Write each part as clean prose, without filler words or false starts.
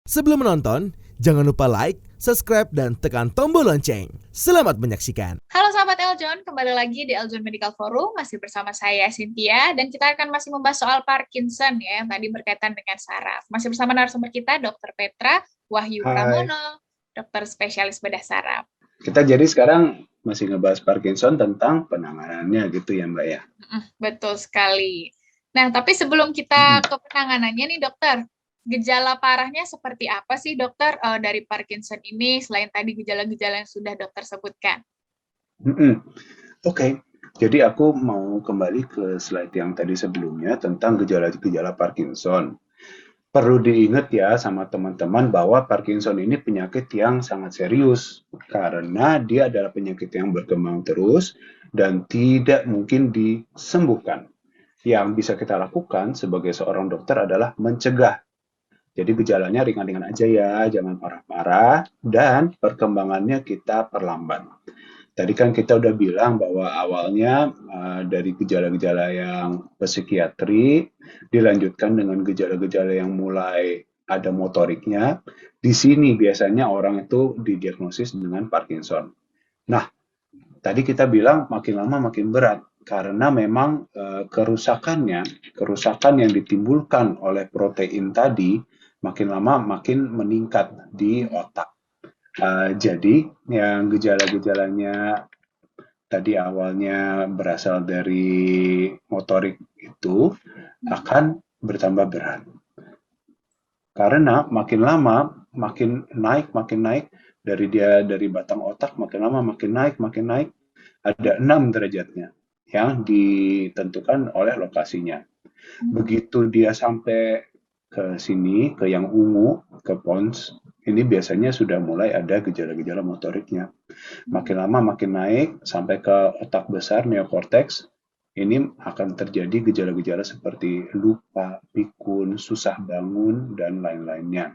Sebelum menonton, jangan lupa like, subscribe, dan tekan tombol lonceng. Selamat menyaksikan. Halo sahabat Eljon, kembali lagi di Eljon Medical Forum, masih bersama saya Cynthia, dan kita akan masih membahas soal Parkinson ya, yang tadi berkaitan dengan saraf. Masih bersama narasumber kita, Dr. Petra Wahyu Hai, Pramono, dokter spesialis bedah saraf. kita jadi sekarang masih ngebahas Parkinson tentang penanganannya gitu ya Mbak ya. Betul sekali. Nah, tapi sebelum kita ke penanganannya nih dokter, gejala parahnya seperti apa sih dokter dari Parkinson ini, selain tadi gejala-gejala yang sudah dokter sebutkan? Oke, jadi aku mau kembali ke slide yang tadi sebelumnya tentang gejala-gejala Parkinson. Perlu diingat ya sama teman-teman bahwa Parkinson ini penyakit yang sangat serius karena dia adalah penyakit yang berkembang terus dan tidak mungkin disembuhkan. Yang bisa kita lakukan sebagai seorang dokter adalah mencegah. Jadi gejalanya ringan-ringan aja ya, jangan parah-parah, dan perkembangannya kita perlambat. Tadi kan kita udah bilang bahwa awalnya dari gejala-gejala yang psikiatri, dilanjutkan dengan gejala-gejala yang mulai ada motoriknya. Di sini biasanya orang itu didiagnosis dengan Parkinson. Nah, tadi kita bilang makin lama makin berat karena memang kerusakan yang ditimbulkan oleh protein tadi makin lama makin meningkat di otak. Jadi yang gejala-gejalanya tadi awalnya berasal dari motorik itu akan bertambah berat. Karena makin lama makin naik dari batang otak makin lama makin naik ada 6 derajatnya yang ditentukan oleh lokasinya. Begitu dia sampai ke sini, ke yang ungu, ke pons, ini biasanya sudah mulai ada gejala-gejala motoriknya. Makin lama makin naik sampai ke otak besar, neokortex, ini akan terjadi gejala-gejala seperti lupa, pikun, susah bangun, dan lain-lainnya.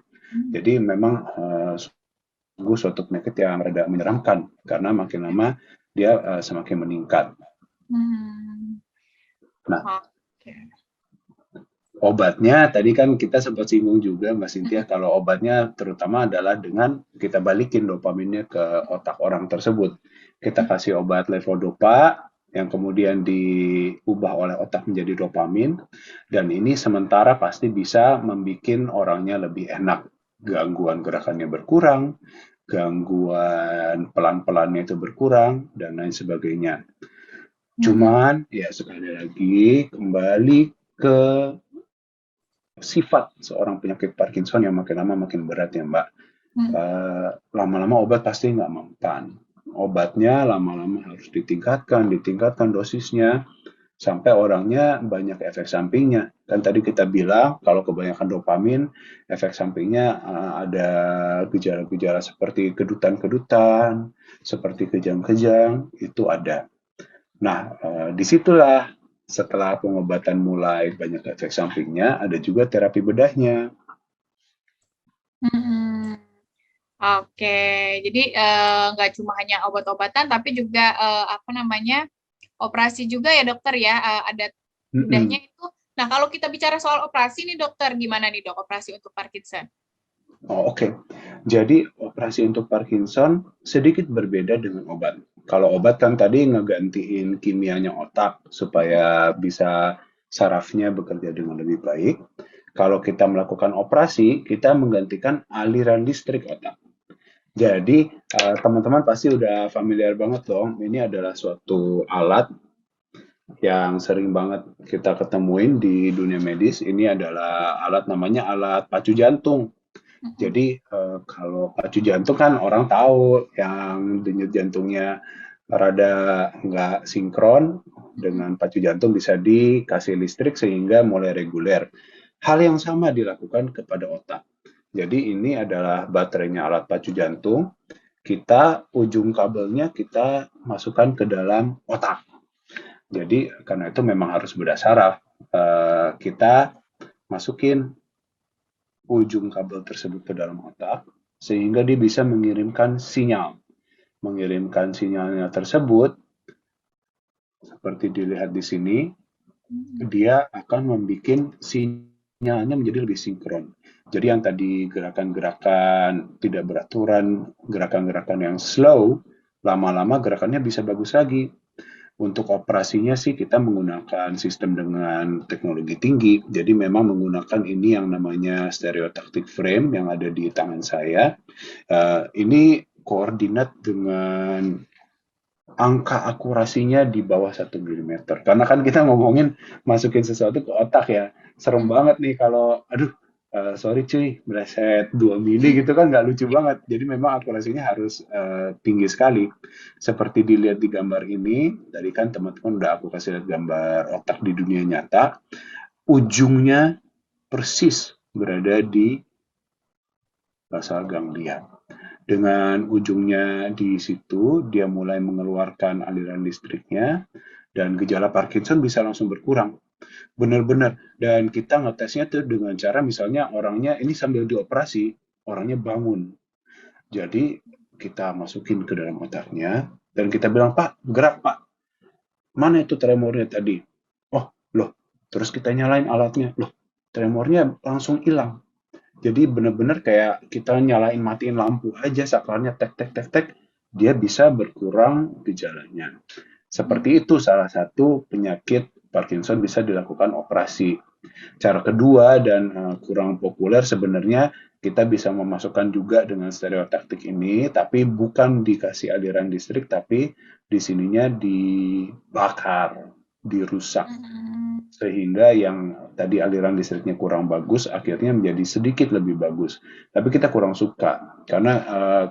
Jadi memang sungguh suatu penyakit yang rada menyeramkan karena makin lama dia semakin meningkat. Hmm. Nah, Oke. obatnya tadi kan kita sempat singgung juga Mbak Cynthia kalau obatnya terutama adalah dengan kita balikin dopaminnya ke otak orang tersebut. Kita kasih obat levodopa yang kemudian diubah oleh otak menjadi dopamin dan ini sementara pasti bisa membuat orangnya lebih enak. Gangguan gerakannya berkurang, gangguan pelan-pelannya itu berkurang dan lain sebagainya. Cuman ya sekali lagi kembali ke sifat seorang penyakit Parkinson yang makin lama makin berat ya Mbak. Lama-lama obat pasti nggak mempan. Obatnya lama-lama harus ditingkatkan dosisnya sampai orangnya banyak efek sampingnya. Kan tadi kita bilang kalau kebanyakan dopamin, efek sampingnya ada gejala-gejala seperti kedutan-kedutan, seperti kejang-kejang, itu ada. Nah, disitulah setelah pengobatan mulai banyak efek sampingnya, ada juga terapi bedahnya. Hmm. Oke, jadi nggak cuma hanya obat-obatan, tapi juga apa namanya operasi juga ya dokter ya, ada bedahnya Mm-mm. itu. Nah, kalau kita bicara soal operasi nih dokter, gimana nih dok operasi untuk Parkinson? Oh, oke. Jadi operasi untuk Parkinson sedikit berbeda dengan obat. Kalau obat kan tadi ngegantiin kimianya otak supaya bisa sarafnya bekerja dengan lebih baik. Kalau kita melakukan operasi, kita menggantikan aliran listrik otak. Jadi, teman-teman pasti udah familiar banget dong, ini adalah suatu alat yang sering banget kita ketemuin di dunia medis. Ini adalah alat namanya alat pacu jantung. Jadi, kalau pacu jantung kan orang tahu yang denyut jantungnya rada nggak sinkron dengan pacu jantung bisa dikasih listrik sehingga mulai reguler. Hal yang sama dilakukan kepada otak. Jadi ini adalah baterainya alat pacu jantung, ujung kabelnya kita masukkan ke dalam otak. Jadi karena itu memang harus beda saraf. Kita masukin ujung kabel tersebut ke dalam otak sehingga dia bisa mengirimkan sinyal. Mengirimkan sinyalnya tersebut seperti dilihat di sini, dia akan membuat sinyalnya menjadi lebih sinkron. Jadi yang tadi gerakan-gerakan tidak beraturan, gerakan-gerakan yang slow, lama-lama gerakannya bisa bagus lagi. Untuk operasinya sih kita menggunakan sistem dengan teknologi tinggi. Jadi memang menggunakan ini yang namanya stereotactic frame yang ada di tangan saya. Ini koordinat dengan angka akurasinya di bawah 1 mm. Karena kan kita ngomongin masukin sesuatu ke otak ya. Serem banget nih kalau, aduh, sorry cuy, meleset 2 mili gitu kan nggak lucu banget. Jadi memang akurasinya harus tinggi sekali. Seperti dilihat di gambar ini, tadi kan teman-teman udah aku kasih lihat gambar otak di dunia nyata, ujungnya persis berada di basal ganglia. Dengan ujungnya di situ, dia mulai mengeluarkan aliran listriknya, dan gejala Parkinson bisa langsung berkurang. Benar-benar. Dan kita ngetesnya tuh dengan cara misalnya orangnya ini sambil dioperasi, orangnya bangun. Jadi kita masukin ke dalam otaknya, dan kita bilang, Pak, gerak Pak. Mana itu tremornya tadi? Oh, loh. Terus kita nyalain alatnya. Loh, tremornya langsung hilang. Jadi benar-benar kayak kita nyalain matiin lampu aja, sakarnya tek tek tek tek, dia bisa berkurang gejalanya. Seperti itu salah satu penyakit Parkinson bisa dilakukan operasi. Cara kedua dan kurang populer sebenarnya kita bisa memasukkan juga dengan stereotaktik ini, tapi bukan dikasih aliran listrik, tapi di sininya dibakar, dirusak Hmm. sehingga yang tadi aliran listriknya kurang bagus akhirnya menjadi sedikit lebih bagus. Tapi kita kurang suka karena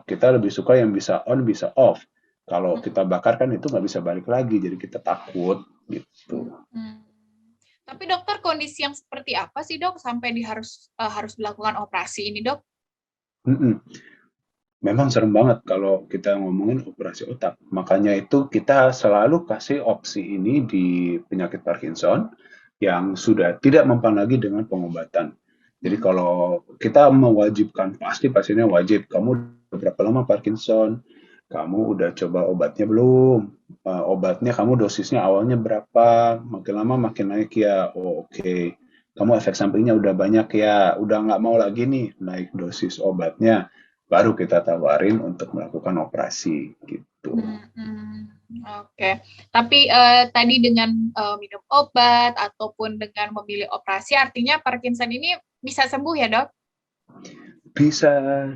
kita lebih suka yang bisa on bisa off. Kalau kita bakar kan itu nggak bisa balik lagi, jadi kita takut gitu. Hmm. Tapi dokter, kondisi yang seperti apa sih dok sampai harus dilakukan operasi ini dok? Mm-mm. Memang serem banget kalau kita ngomongin operasi otak. Makanya itu kita selalu kasih opsi ini di penyakit Parkinson yang sudah tidak mempan lagi dengan pengobatan. Jadi kalau kita mewajibkan, pasti pasiennya wajib, kamu udah berapa lama Parkinson? Kamu udah coba obatnya belum? Obatnya kamu dosisnya awalnya berapa? Makin lama makin naik ya. Oh, oke. Kamu efek sampingnya udah banyak ya. Udah nggak mau lagi nih naik dosis obatnya, baru kita tawarin untuk melakukan operasi gitu. Oke. Tapi tadi dengan minum obat ataupun dengan memilih operasi, artinya Parkinson ini bisa sembuh ya dok? Bisa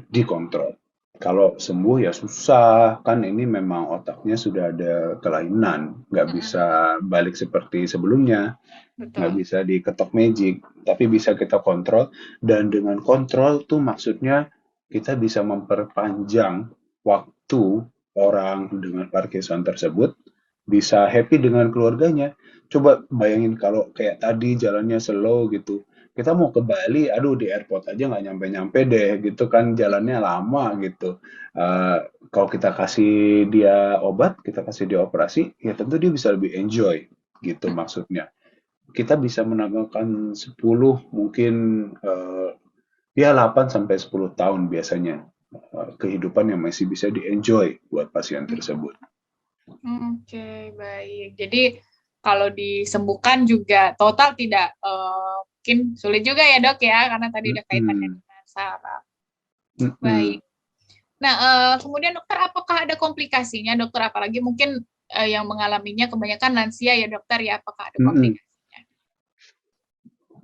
dikontrol. Kalau sembuh ya susah, kan ini memang otaknya sudah ada kelainan, nggak bisa balik seperti sebelumnya, nggak Betul. bisa diketok magic, tapi bisa kita kontrol, dan dengan kontrol tuh maksudnya kita bisa memperpanjang waktu orang dengan Parkinson tersebut bisa happy dengan keluarganya. Coba bayangin kalau kayak tadi jalannya slow gitu, kita mau ke Bali, aduh di airport aja nggak nyampe-nyampe deh, gitu kan jalannya lama gitu. Kalau kita kasih dia obat, kita kasih dia operasi, ya tentu dia bisa lebih enjoy, gitu maksudnya. Kita bisa menambahkan 10, mungkin ya 8 sampai 10 tahun biasanya kehidupan yang masih bisa di-enjoy buat pasien tersebut. Oke, baik. Jadi kalau disembuhkan juga total tidak mungkin sulit juga ya dok ya, karena tadi udah kaitannya Mm-mm. dengan saraf. Mm-mm. Baik. Nah, kemudian dokter, apakah ada komplikasinya dokter? Apalagi mungkin yang mengalaminya kebanyakan lansia ya dokter ya, apakah ada Mm-mm. komplikasinya?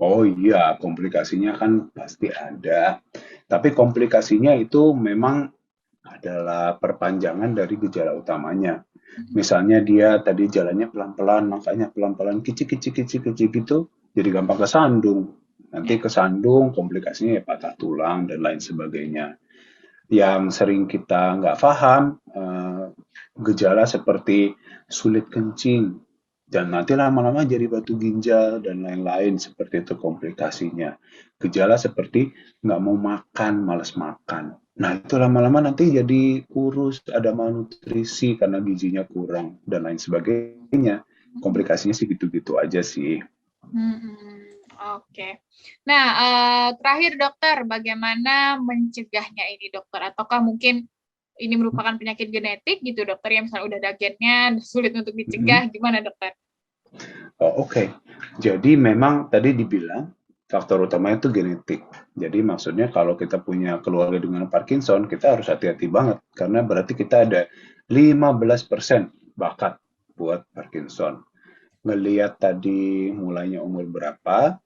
Oh iya, komplikasinya kan pasti ada. Tapi komplikasinya itu memang adalah perpanjangan dari gejala utamanya. Misalnya dia tadi jalannya pelan-pelan, makanya pelan-pelan kicik-kicik-kicik-kicik gitu, jadi gampang kesandung. Nanti Ya. kesandung, komplikasinya ya patah tulang dan lain sebagainya. Yang sering kita nggak paham, gejala seperti sulit kencing, dan nanti lama-lama jadi batu ginjal dan lain-lain seperti itu komplikasinya. Gejala seperti nggak mau makan, malas makan. Nah itu lama-lama nanti jadi kurus, ada malnutrisi karena gizinya kurang dan lain sebagainya. Komplikasinya sih gitu-gitu aja sih. Oke. Nah, terakhir dokter, bagaimana mencegahnya ini dokter? Ataukah mungkin ini merupakan penyakit genetik gitu dokter, yang misalnya udah ada gennya, sulit untuk Mm-mm. dicegah, gimana dokter? Oh, oke. Jadi memang tadi dibilang faktor utamanya itu genetik. Jadi maksudnya kalau kita punya keluarga dengan Parkinson, kita harus hati-hati banget karena berarti kita ada 15% bakat buat Parkinson. Ngelihat tadi mulainya umur berapa,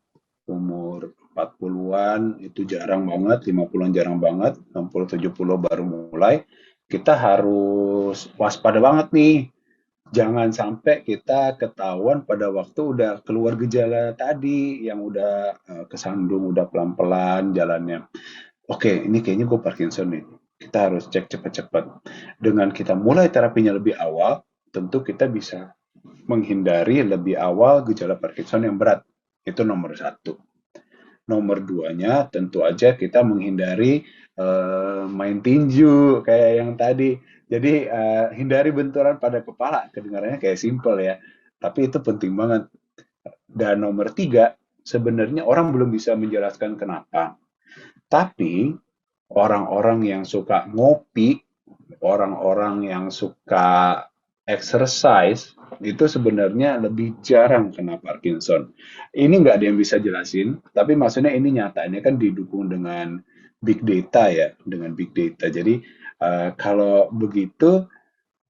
umur 40-an itu jarang banget, 50-an jarang banget, 60-70 baru mulai, kita harus waspada banget nih. Jangan sampai kita ketahuan pada waktu udah keluar gejala tadi, yang udah kesandung, udah pelan-pelan jalannya. Oke, ini kayaknya gue Parkinson nih. Kita harus cek cepat-cepat. Dengan kita mulai terapinya lebih awal, tentu kita bisa menghindari lebih awal gejala Parkinson yang berat. Itu nomor satu. Nomor duanya tentu aja kita menghindari main tinju kayak yang tadi. Jadi hindari benturan pada kepala. Kedengarannya kayak simple ya, tapi itu penting banget. Dan nomor tiga, sebenarnya orang belum bisa menjelaskan kenapa. Tapi orang-orang yang suka ngopi, orang-orang yang suka exercise, itu sebenarnya lebih jarang kena Parkinson. Ini nggak ada yang bisa jelasin, tapi maksudnya ini nyata. Ini kan didukung dengan big data ya, dengan big data. Jadi kalau begitu,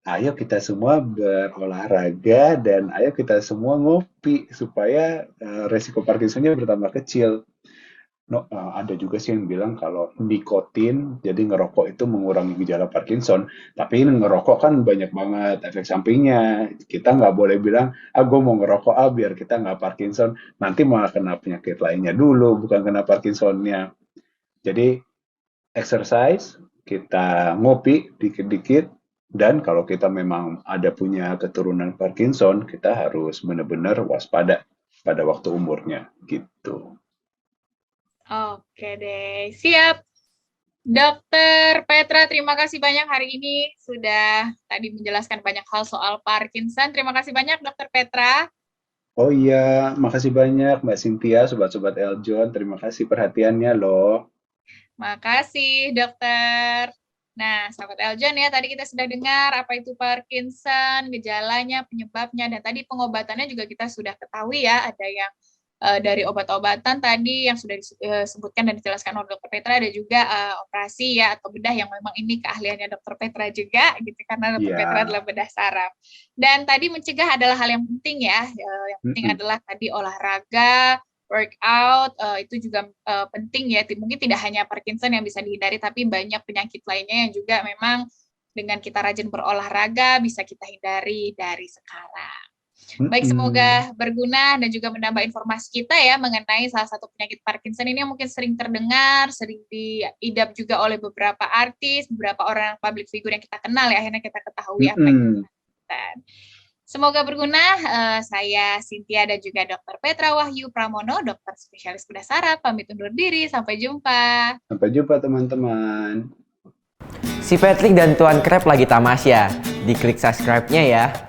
ayo kita semua berolahraga dan ayo kita semua ngopi supaya resiko Parkinsonnya bertambah kecil. Ada juga sih yang bilang kalau nikotin, jadi ngerokok itu mengurangi gejala Parkinson. Tapi ini ngerokok kan banyak banget efek sampingnya. Kita nggak boleh bilang, gue mau ngerokok biar kita nggak Parkinson. Nanti malah kena penyakit lainnya dulu, bukan kena Parkinsonnya. Jadi exercise, kita ngopi dikit-dikit, dan kalau kita memang ada punya keturunan Parkinson, kita harus benar-benar waspada pada waktu umurnya gitu. Oke deh, siap. Dokter Petra, terima kasih banyak hari ini sudah tadi menjelaskan banyak hal soal Parkinson. Terima kasih banyak, Dokter Petra. Oh iya, makasih banyak Mbak Cynthia, sobat-sobat Eljon. Terima kasih perhatiannya loh. Makasih, Dokter. Nah, sahabat Eljon ya, tadi kita sudah dengar apa itu Parkinson, gejalanya, penyebabnya, dan tadi pengobatannya juga kita sudah ketahui ya, ada yang dari obat-obatan tadi yang sudah disebutkan dan dijelaskan oleh Dokter Petra, ada juga operasi ya atau bedah yang memang ini keahliannya Dokter Petra juga gitu karena Dokter Petra adalah bedah saraf. Dan tadi mencegah adalah hal yang penting ya. Yang penting adalah tadi olahraga, workout, itu juga penting ya. Mungkin tidak hanya Parkinson yang bisa dihindari, tapi banyak penyakit lainnya yang juga memang dengan kita rajin berolahraga bisa kita hindari dari sekarang. Baik, semoga berguna dan juga menambah informasi kita ya mengenai salah satu penyakit Parkinson ini yang mungkin sering terdengar, sering diidap juga oleh beberapa artis, beberapa orang public figure yang kita kenal ya, akhirnya kita ketahui apa itu Parkinson. Semoga berguna. Saya Cynthia dan juga Dr. Petra Wahyu Pramono, dokter spesialis bedah saraf, pamit undur diri. Sampai jumpa. Sampai jumpa teman-teman. Si Patrick dan Tuan Krep lagi tamasya. Diklik subscribe-nya ya.